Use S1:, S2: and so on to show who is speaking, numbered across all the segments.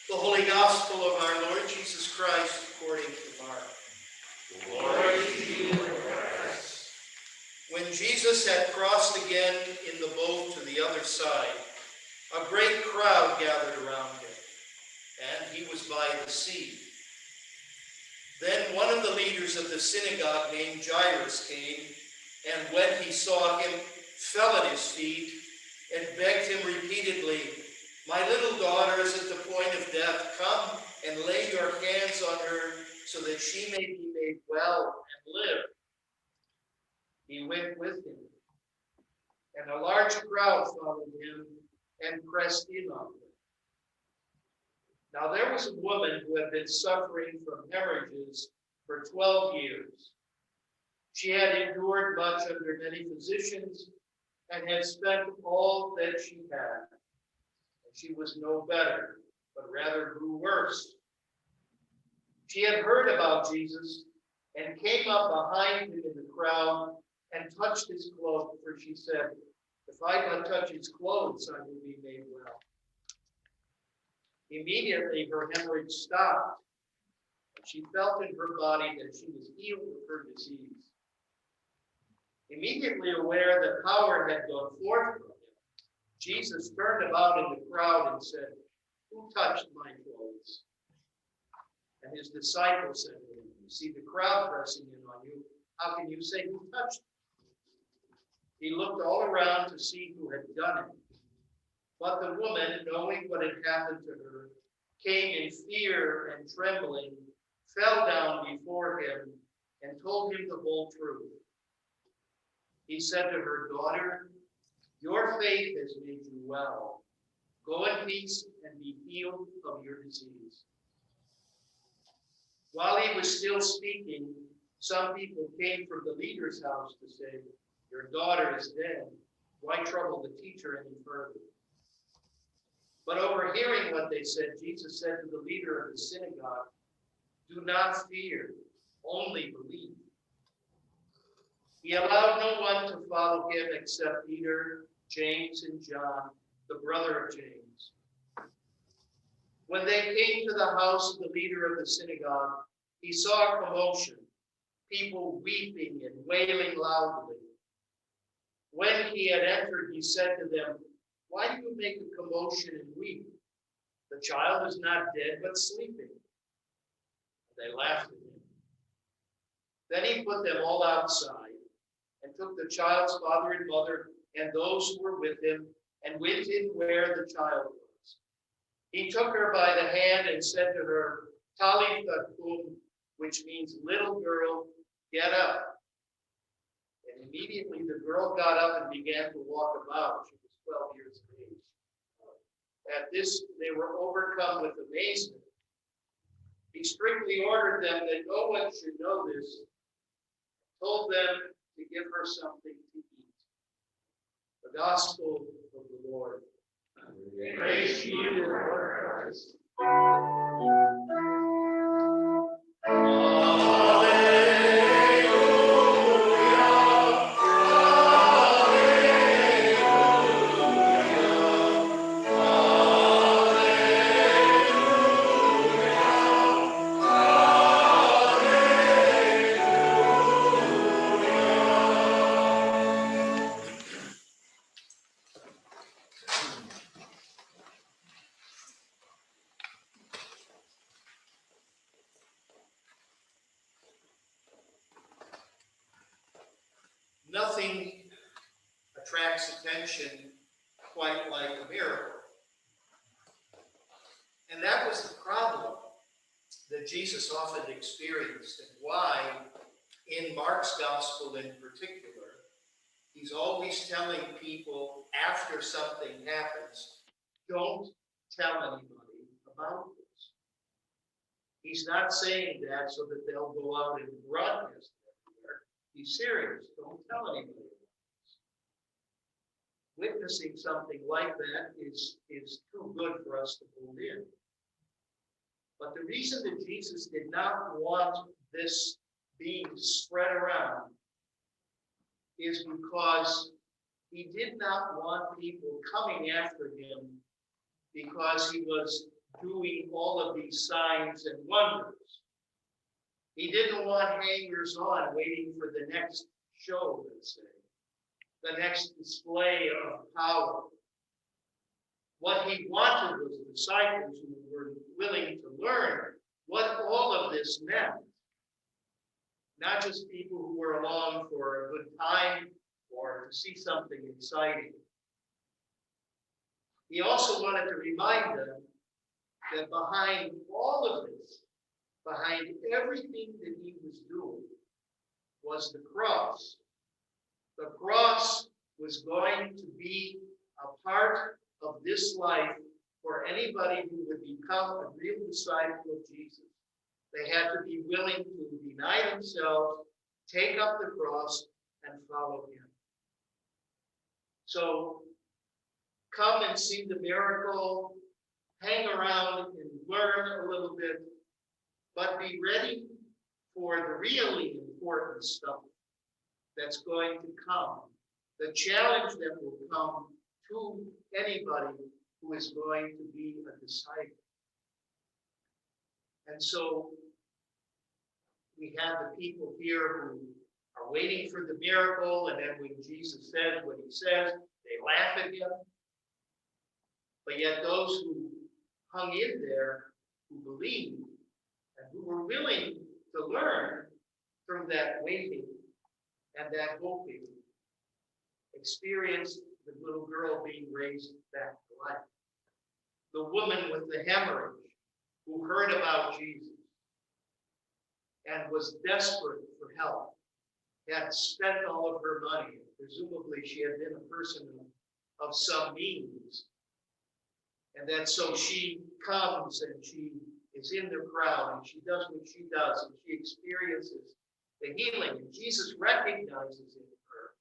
S1: The Holy Gospel of our Lord Jesus Christ according to Mark.
S2: Glory to you, Christ.
S1: When Jesus had crossed again in the boat to the other side, a great crowd gathered around him, and he was by the sea. Then one of the leaders of the synagogue named Jairus came, and when he saw him, fell at his feet and begged him repeatedly, "My little daughter is at the point of death. Come and lay your hands on her so that she may be made well and live." He went with him, and a large crowd followed him and pressed in on him. Now there was a woman who had been suffering from hemorrhages for 12 years. She had endured much under many physicians and had spent all that she had. And she was no better, but rather grew worse. She had heard about Jesus and came up behind him in the crowd and touched his cloak, for she said, "If I but touch his clothes, I will be made well." Immediately her hemorrhage stopped, and she felt in her body that she was healed of her disease. Immediately aware that power had gone forth from him, Jesus turned about in the crowd and said, "Who touched my clothes?" And his disciples said to him, "You see the crowd pressing in on you. How can you say, 'Who touched me?'" He looked all around to see who had done it. But the woman, knowing what had happened to her, came in fear and trembling, fell down before him, and told him the whole truth. He said to her, "Daughter, your faith has made you well. Go in peace and be healed of your disease." While he was still speaking, some people came from the leader's house to say, "Your daughter is dead. Why trouble the teacher any further?" But overhearing what they said, Jesus said to the leader of the synagogue, "Do not fear, only believe." He allowed no one to follow him except Peter, James, and John, the brother of James. When they came to the house of the leader of the synagogue, he saw a commotion, people weeping and wailing loudly. When he had entered, he said to them, "Why do you make a commotion and weep? The child is not dead, but sleeping." They laughed at him. Then he put them all outside and took the child's father and mother and those who were with him and went in where the child was. He took her by the hand and said to her, "Talitha kum," which means, "Little girl, get up." And immediately the girl got up and began to walk about. She was 12 years of age. At this, they were overcome with amazement. He strictly ordered them that no one should know this, told them to give her something to eat. The Gospel of the Lord.
S2: Praise to you, Lord Christ.
S1: Nothing attracts attention quite like a miracle. And that was the problem that Jesus often experienced, and why in Mark's gospel in particular, he's always telling people after something happens, don't tell anybody about this. He's not saying that so that they'll go out and broadcast it everywhere. He's serious. Don't tell anybody about this. Witnessing something like that is too good for us to hold in. But the reason that Jesus did not want this being spread around is because he did not want people coming after him because he was doing all of these signs and wonders. He didn't want hangers on waiting for the next show, let's say, the next display of power. What he wanted was disciples who were willing to learn what all of this meant. Not just people who were along for a good time or to see something exciting. He also wanted to remind them that behind all of this, behind everything that he was doing, was the cross. The cross was going to be a part of this life for anybody who would become a real disciple of Jesus. They had to be willing to deny themselves, take up the cross, and follow him. So come and see the miracle, hang around and learn a little bit, but be ready for the really important stuff that's going to come, the challenge that will come to anybody who is going to be a disciple. And so we have the people here who are waiting for the miracle, and then when Jesus says what he says, they laugh at him. But yet those who hung in there, who believed, and who were willing to learn from that waiting and that hoping, experienced the little girl being raised back to life. The woman with the hemorrhage who heard about Jesus and was desperate for help, had spent all of her money. Presumably she had been a person of some means. And then so she comes and she is in the crowd and she does what she does and she experiences the healing. And Jesus recognizes in her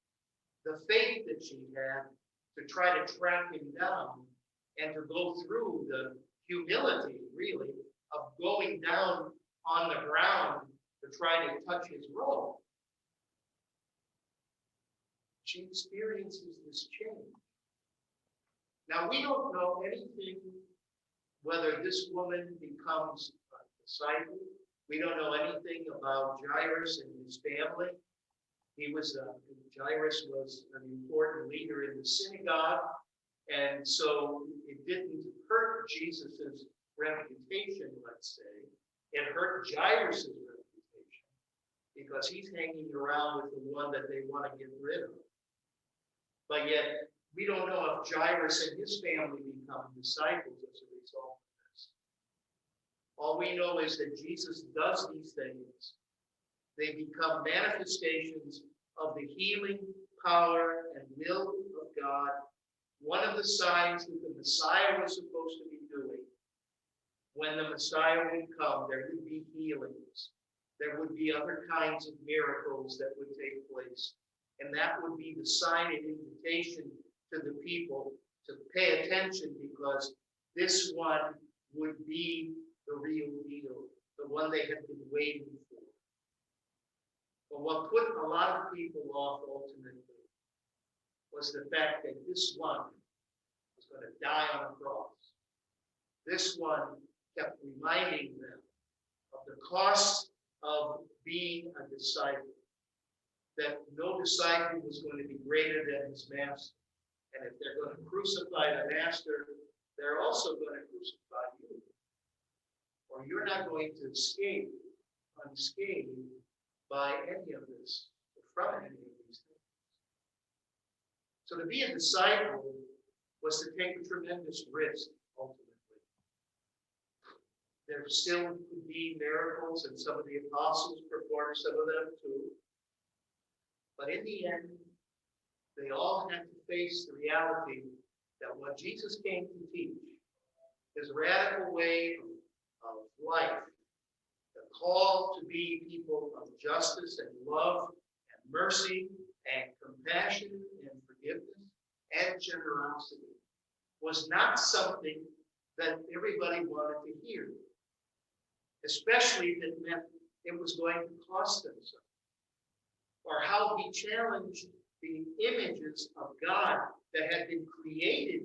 S1: the faith that she had to try to track him down and to go through the humility, really, of going down on the ground to try to touch his robe. She experiences this change. Now, we don't know anything whether this woman becomes a disciple. We don't know anything about Jairus and his family. Jairus was an important leader in the synagogue, and so it didn't hurt Jesus's reputation, let's say. It hurt Jairus's reputation because he's hanging around with the one that they want to get rid of. But yet, we don't know if Jairus and his family become disciples as a result of this. All we know is that Jesus does these things. They become manifestations of the healing power and will of God. One of the signs that the Messiah was supposed to be doing, when the Messiah would come, there would be healings. There would be other kinds of miracles that would take place. And that would be the sign and invitation to the people to pay attention, because this one would be the real deal, the one they had been waiting for. But what put a lot of people off ultimately was the fact that this one was going to die on a cross. This one kept reminding them of the cost of being a disciple, that no disciple was going to be greater than his master. And if they're going to crucify the master, they're also going to crucify you. Or you're not going to escape unscathed by any of this, or from any of these things. So to be a disciple was to take a tremendous risk, ultimately. There still could be miracles, and some of the apostles performed some of them too. But in the end, they all had to face the reality that what Jesus came to teach, his radical way of life, the call to be people of justice and love and mercy and compassion and forgiveness and generosity, was not something that everybody wanted to hear, especially if it meant it was going to cost them something. Or how he challenged the images of God that had been created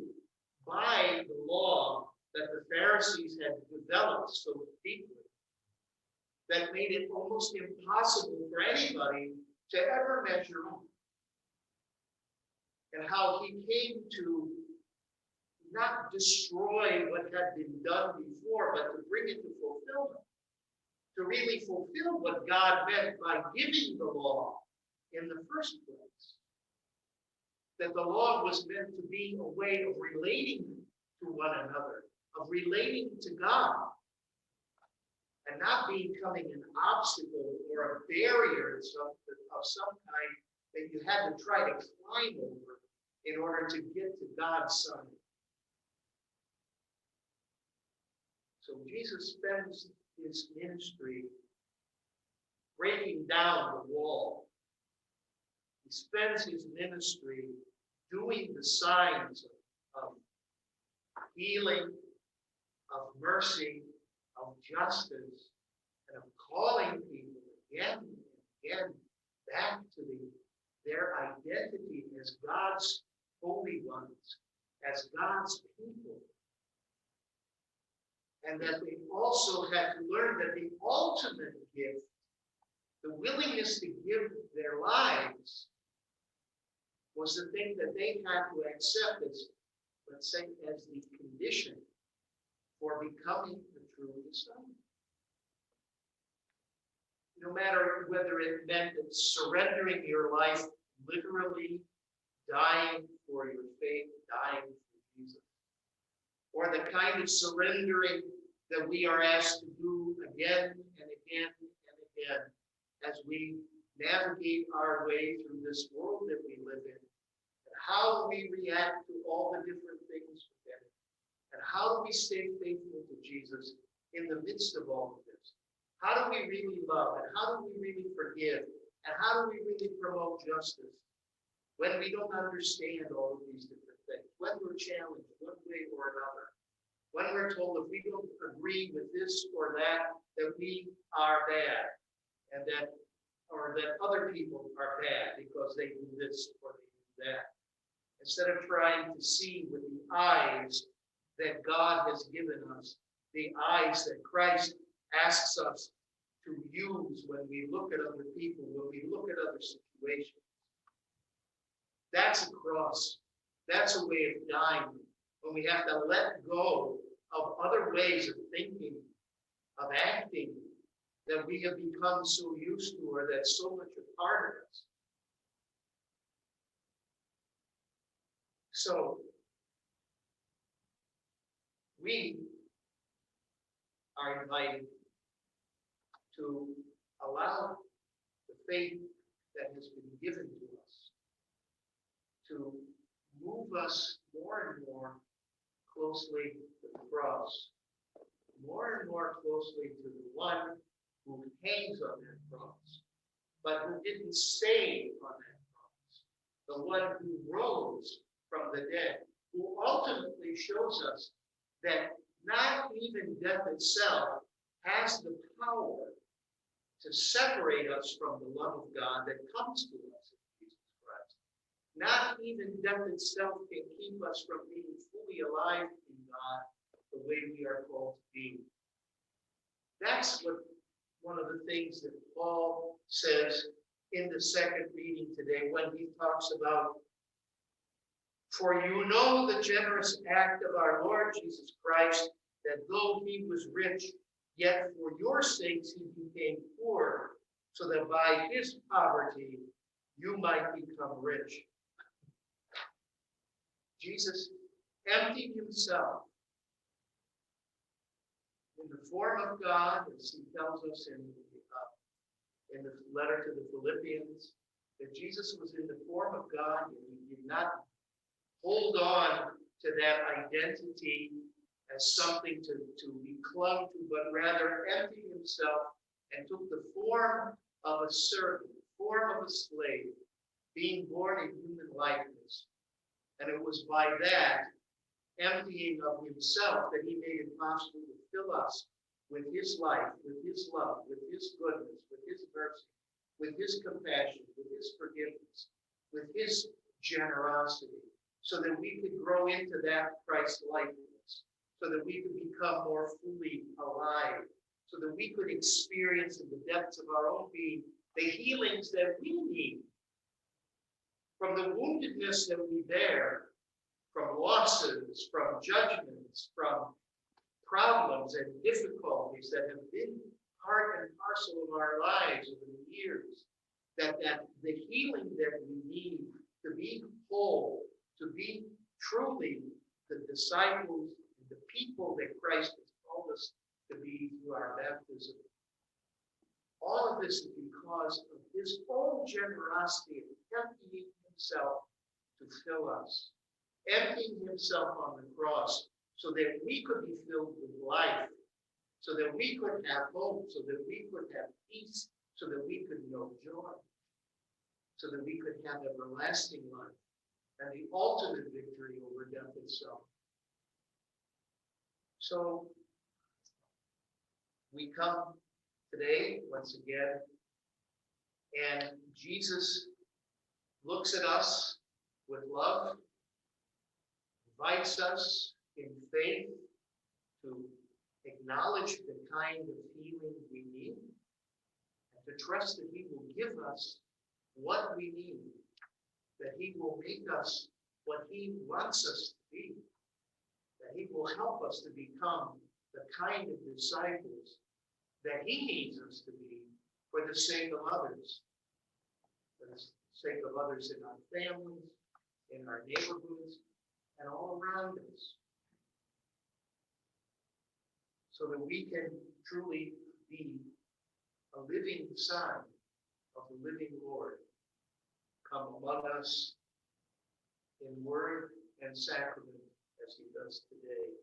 S1: by the law that the Pharisees had developed so deeply that made it almost impossible for anybody to ever measure up. And how he came to not destroy what had been done before, but to bring it to fulfillment. To really fulfill what God meant by giving the law in the first place. That the law was meant to be a way of relating to one another, of relating to God, and not becoming an obstacle or a barrier of some kind that you had to try to climb over in order to get to God's Son. So Jesus spends his ministry breaking down the wall. He spends his ministry doing the signs of healing, of mercy, of justice, and of calling people again and again back to their identity as God's holy ones, as God's people. And that they also had to learn that the ultimate gift, the willingness to give their lives, was the thing that they had to accept as, let's say, as the condition for becoming the true disciple. No matter whether it meant that surrendering your life, literally dying for your faith, dying for Jesus, or the kind of surrendering that we are asked to do again and again and again as we navigate our way through this world that we live in, and how we react to all the different things within it, and how do we stay faithful to Jesus in the midst of all of this? How do we really love, and how do we really forgive, and how do we really promote justice when we don't understand all of these different things, when we're challenged one way or another, when we're told if we don't agree with this or that we are bad, and that other people are bad because they do this or they do that. Instead of trying to see with the eyes that God has given us, the eyes that Christ asks us to use when we look at other people, when we look at other situations. That's a cross. That's a way of dying. When we have to let go of other ways of thinking, of acting, that we have become so used to, or that's so much a part of us. So, we are invited to allow the faith that has been given to us to move us more and more closely to the cross, more and more closely to the one who hangs on that cross, but who didn't stay on that cross, the one who rose from the dead, who ultimately shows us that not even death itself has the power to separate us from the love of God that comes to us in Jesus Christ. Not even death itself can keep us from being fully alive in God the way we are called to be. That's what one of the things that Paul says in the second reading today when he talks about, for you know the generous act of our Lord Jesus Christ, that though he was rich, yet for your sakes he became poor, so that by his poverty you might become rich. Jesus emptied himself in the form of God, as he tells us in the letter to the Philippians, that Jesus was in the form of God, and he did not hold on to that identity as something to be clung to, but rather emptied himself and took the form of a servant, the form of a slave, being born in human likeness. And it was by that emptying of himself that he made it possible to fill us with his life, with his love, with his goodness, with his mercy, with his compassion, with his forgiveness, with his generosity, so that we could grow into that Christ likeness, so that we could become more fully alive, so that we could experience in the depths of our own being the healings that we need from the woundedness that we bear, from losses, from judgments, from problems and difficulties that have been part and parcel of our lives over the years, that the healing that we need to be whole, to be truly the disciples and the people that Christ has called us to be through our baptism. All of this is because of his own generosity of emptying himself to fill us, emptying himself on the cross so that we could be filled with life, so that we could have hope, so that we could have peace, so that we could know joy, so that we could have everlasting life and the ultimate victory over death itself. So we come today once again, and Jesus looks at us with love, invites us in faith to acknowledge the kind of healing we need, and to trust that he will give us what we need, that he will make us what he wants us to be, that he will help us to become the kind of disciples that he needs us to be for the sake of others, for the sake of others in our families, in our neighborhoods, and all around us, so that we can truly be a living sign of the living Lord come among us in word and sacrament as he does today.